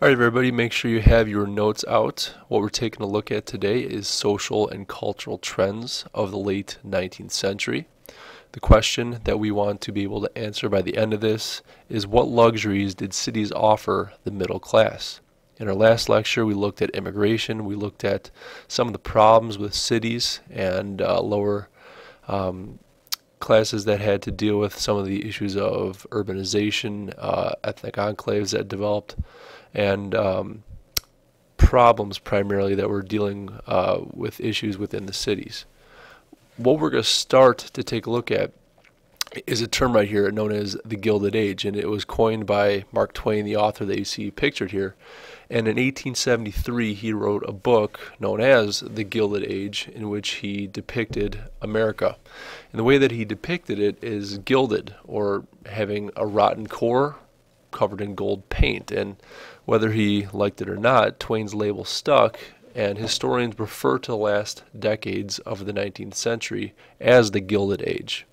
Alright everybody, make sure you have your notes out. What we're taking a look at today is social and cultural trends of the late 19th century. The question that we want to be able to answer by the end of this is, what luxuries did cities offer the middle class? In our last lecture we looked at immigration, we looked at some of the problems with cities and lower classes that had to deal with some of the issues of urbanization, ethnic enclaves that developed, and problems primarily that were dealing with issues within the cities. What we're going to start to take a look at is a term right here known as the Gilded Age, and it was coined by Mark Twain, the author that you see pictured here. And in 1873 he wrote a book known as The Gilded Age, in which he depicted America. And the way that he depicted it is gilded, or having a rotten core covered in gold paint. And whether he liked it or not, Twain's label stuck, and historians refer to the last decades of the 19th century as the Gilded Age.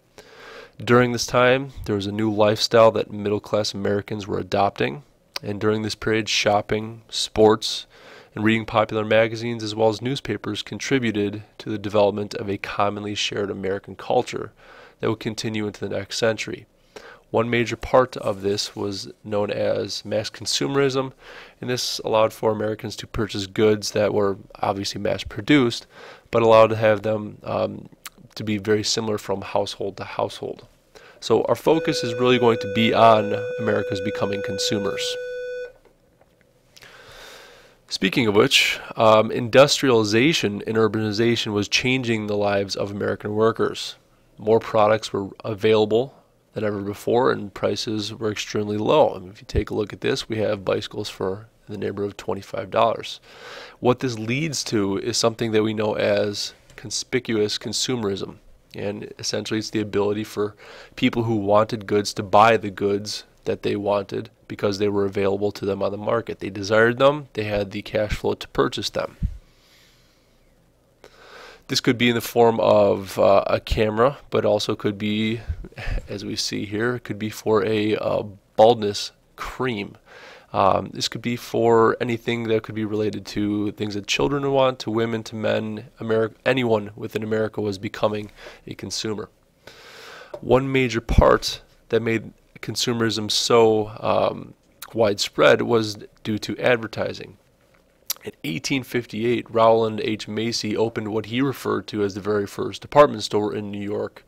During this time, there was a new lifestyle that middle-class Americans were adopting, and during this period, shopping, sports, and reading popular magazines as well as newspapers contributed to the development of a commonly shared American culture that would continue into the next century. One major part of this was known as mass consumerism, and this allowed for Americans to purchase goods that were obviously mass-produced, but allowed to have them to be very similar from household to household. So our focus is really going to be on America's becoming consumers. Speaking of which, industrialization and urbanization was changing the lives of American workers. More products were available than ever before, and prices were extremely low. I mean, if you take a look at this, we have bicycles for in the neighborhood of $25. What this leads to is something that we know as conspicuous consumerism, and essentially it's the ability for people who wanted goods to buy the goods that they wanted because they were available to them on the market. They desired them, they had the cash flow to purchase them. This could be in the form of a camera, but also could be, as we see here, it could be for a baldness cream. This could be for anything that could be related to things that children want, to women, to men. Anyone within America was becoming a consumer. One major part that made consumerism so widespread was due to advertising. In 1858, Rowland H. Macy opened what he referred to as the very first department store in New York,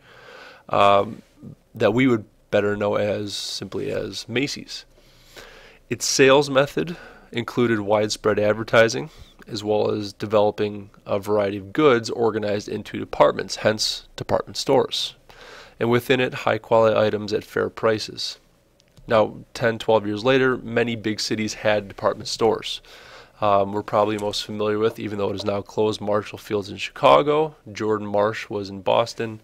that we would better know as simply as Macy's. Its sales method included widespread advertising, as well as developing a variety of goods organized into departments, hence department stores, and within it high-quality items at fair prices. Now, 10, 12 years later, many big cities had department stores. We're probably most familiar with, even though it is now closed, Marshall Field's in Chicago, Jordan Marsh was in Boston,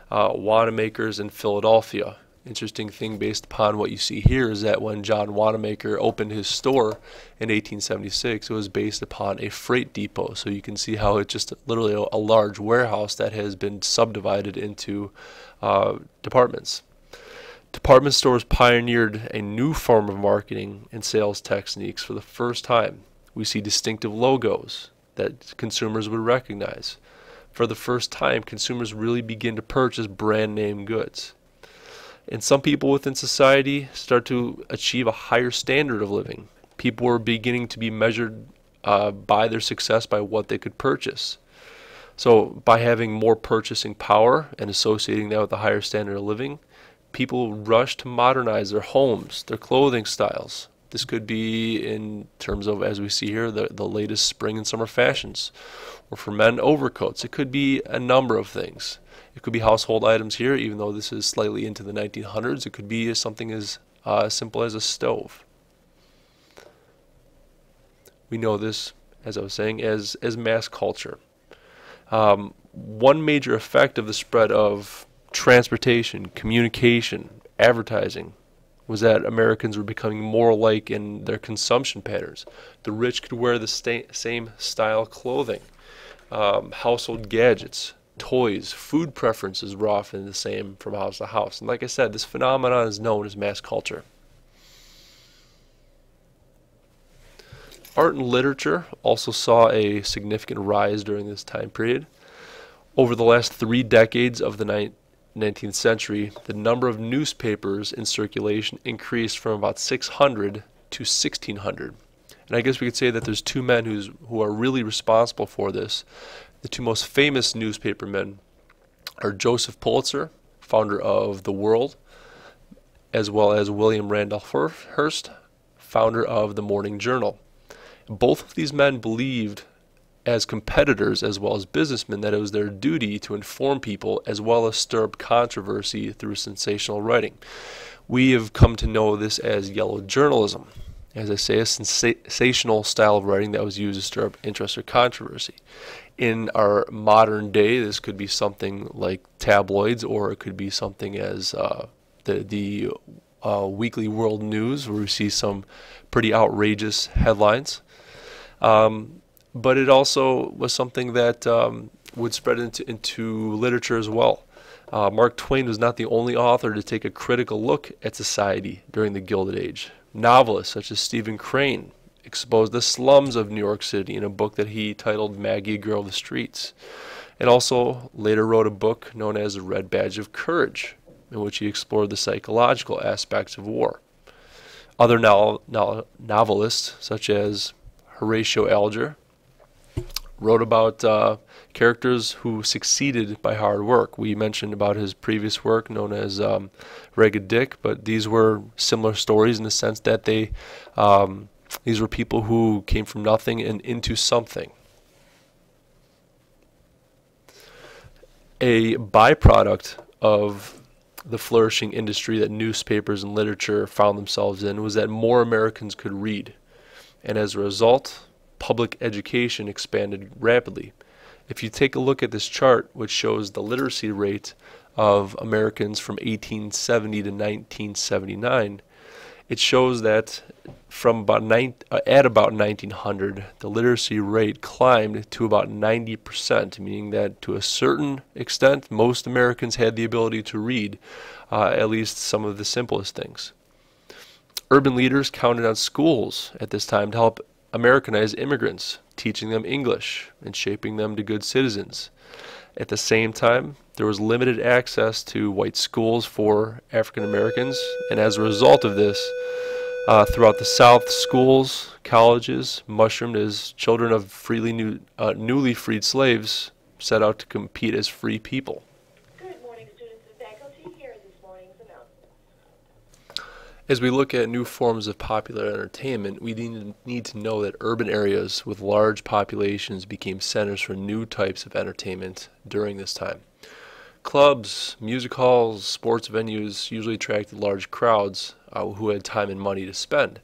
Wanamaker's in Philadelphia. Interesting thing based upon what you see here is that when John Wanamaker opened his store in 1876, it was based upon a freight depot. So you can see how it's just literally a large warehouse that has been subdivided into departments. Department stores pioneered a new form of marketing and sales techniques for the first time. We see distinctive logos that consumers would recognize. For the first time, consumers really begin to purchase brand name goods. And some people within society start to achieve a higher standard of living. People were beginning to be measured by their success by what they could purchase. So by having more purchasing power and associating that with a higher standard of living, people rush to modernize their homes, their clothing styles. This could be in terms of, as we see here, the latest spring and summer fashions. Or for men, overcoats. It could be a number of things. It could be household items here, even though this is slightly into the 1900s. It could be something as simple as a stove. We know this, as I was saying, as mass culture. One major effect of the spread of transportation, communication, advertising was that Americans were becoming more alike in their consumption patterns. The rich could wear the same style clothing. Household gadgets, toys, food preferences were often the same from house to house. And like I said, this phenomenon is known as mass culture. Art and literature also saw a significant rise during this time period. Over the last 3 decades of the 19th century, the number of newspapers in circulation increased from about 600 to 1600. And I guess we could say that there's two men who are really responsible for this. The two most famous newspaper men are Joseph Pulitzer, founder of The World, as well as William Randolph Hearst, founder of the Morning Journal. Both of these men believed, as competitors as well as businessmen, that it was their duty to inform people as well as stir up controversy through sensational writing. We have come to know this as yellow journalism. As I say, a sensational style of writing that was used to stir up interest or controversy. In our modern day, this could be something like tabloids, or it could be something as the Weekly World News, where we see some pretty outrageous headlines. But it also was something that would spread into literature as well. Mark Twain was not the only author to take a critical look at society during the Gilded Age. Novelists such as Stephen Crane exposed the slums of New York City in a book that he titled Maggie, a Girl of the Streets, and also later wrote a book known as The Red Badge of Courage, in which he explored the psychological aspects of war. Other novelists, such as Horatio Alger, wrote about characters who succeeded by hard work. We mentioned about his previous work known as Ragged Dick, but these were similar stories in the sense that these were people who came from nothing and into something. A byproduct of the flourishing industry that newspapers and literature found themselves in was that more Americans could read, and as a result, public education expanded rapidly. If you take a look at this chart, which shows the literacy rate of Americans from 1870 to 1979, it shows that from about about 1900, the literacy rate climbed to about 90%, meaning that to a certain extent, most Americans had the ability to read at least some of the simplest things. Urban leaders counted on schools at this time to help Americanize immigrants, teaching them English and shaping them to good citizens. At the same time, there was limited access to white schools for African Americans, and as a result of this, throughout the South, schools, colleges mushroomed as children of newly freed slaves set out to compete as free people. Good morning, students and faculty. Here is this morning's announcement. As we look at new forms of popular entertainment, we need to know that urban areas with large populations became centers for new types of entertainment during this time. Clubs, music halls, sports venues usually attracted large crowds who had time and money to spend.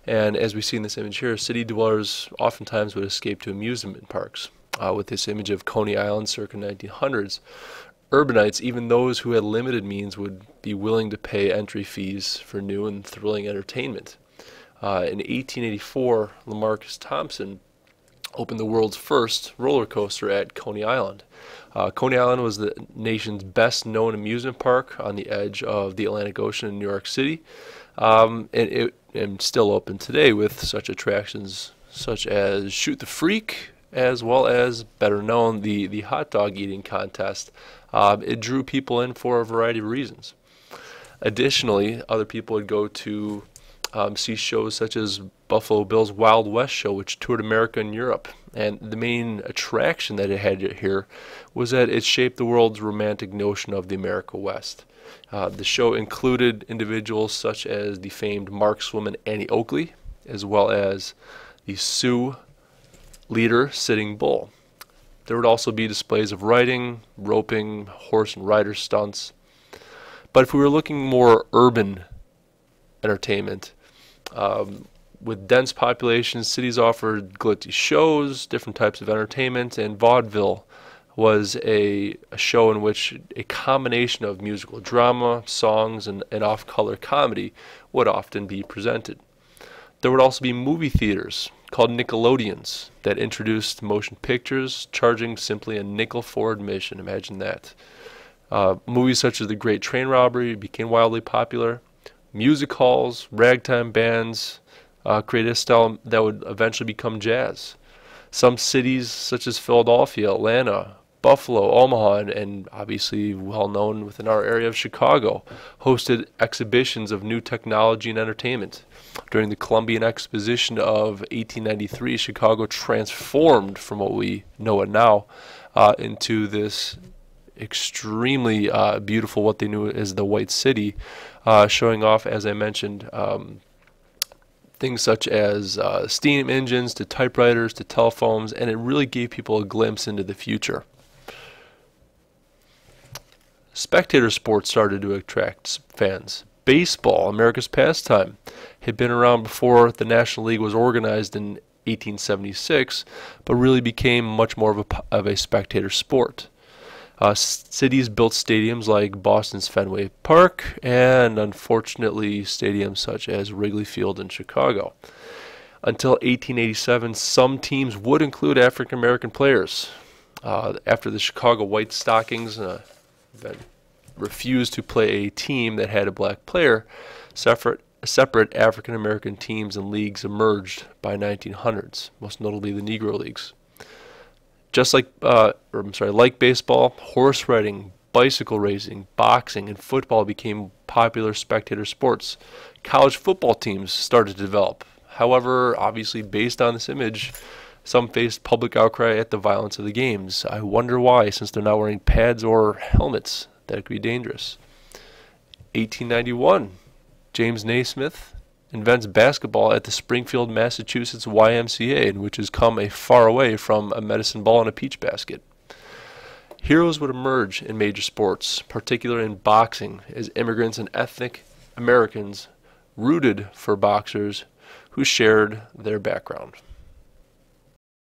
And as we see in this image here, city dwellers oftentimes would escape to amusement parks. With this image of Coney Island circa 1900s, urbanites, even those who had limited means, would be willing to pay entry fees for new and thrilling entertainment. In 1884, Lamarcus Thompson opened the world's first roller coaster at Coney Island. Coney Island was the nation's best known amusement park on the edge of the Atlantic Ocean in New York City, and it's still open today with such attractions such as Shoot the Freak, as well as, better known, the hot dog eating contest. It drew people in for a variety of reasons. Additionally, other people would go to see shows such as Buffalo Bill's Wild West show, which toured America and Europe. And the main attraction that it had here was that it shaped the world's romantic notion of the America West. The show included individuals such as the famed markswoman Annie Oakley, as well as the Sioux leader Sitting Bull. There would also be displays of riding, roping, horse and rider stunts. But if we were looking more urban entertainment, with dense populations, cities offered glitzy shows, different types of entertainment, and vaudeville was a show in which a combination of musical drama, songs, and off-color comedy would often be presented. There would also be movie theaters called Nickelodeons that introduced motion pictures, charging simply a nickel for admission. Imagine that. Movies such as The Great Train Robbery became wildly popular. Music halls, ragtime bands, created a style that would eventually become jazz. Some cities, such as Philadelphia, Atlanta, Buffalo, Omaha, and obviously well known within our area of Chicago, hosted exhibitions of new technology and entertainment. During the Columbian Exposition of 1893, Chicago transformed from what we know it now into this extremely beautiful, what they knew as the White City, showing off, as I mentioned, things such as steam engines to typewriters to telephones, and it really gave people a glimpse into the future. Spectator sports started to attract fans. Baseball, America's pastime, had been around before the National League was organized in 1876, but really became much more of a spectator sport. Cities built stadiums like Boston's Fenway Park and, unfortunately, stadiums such as Wrigley Field in Chicago. Until 1887, some teams would include African American players. After the Chicago White Stockings refused to play a team that had a black player, separate African American teams and leagues emerged by 1900s, most notably the Negro Leagues. Just like baseball, horse riding, bicycle racing, boxing, and football became popular spectator sports. College football teams started to develop. However, obviously based on this image, some faced public outcry at the violence of the games. I wonder why, since they're not wearing pads or helmets. That could be dangerous. 1891, James Naismith invents basketball at the Springfield, Massachusetts YMCA, which has come a far way from a medicine ball and a peach basket. Heroes would emerge in major sports, particularly in boxing, as immigrants and ethnic Americans rooted for boxers who shared their background.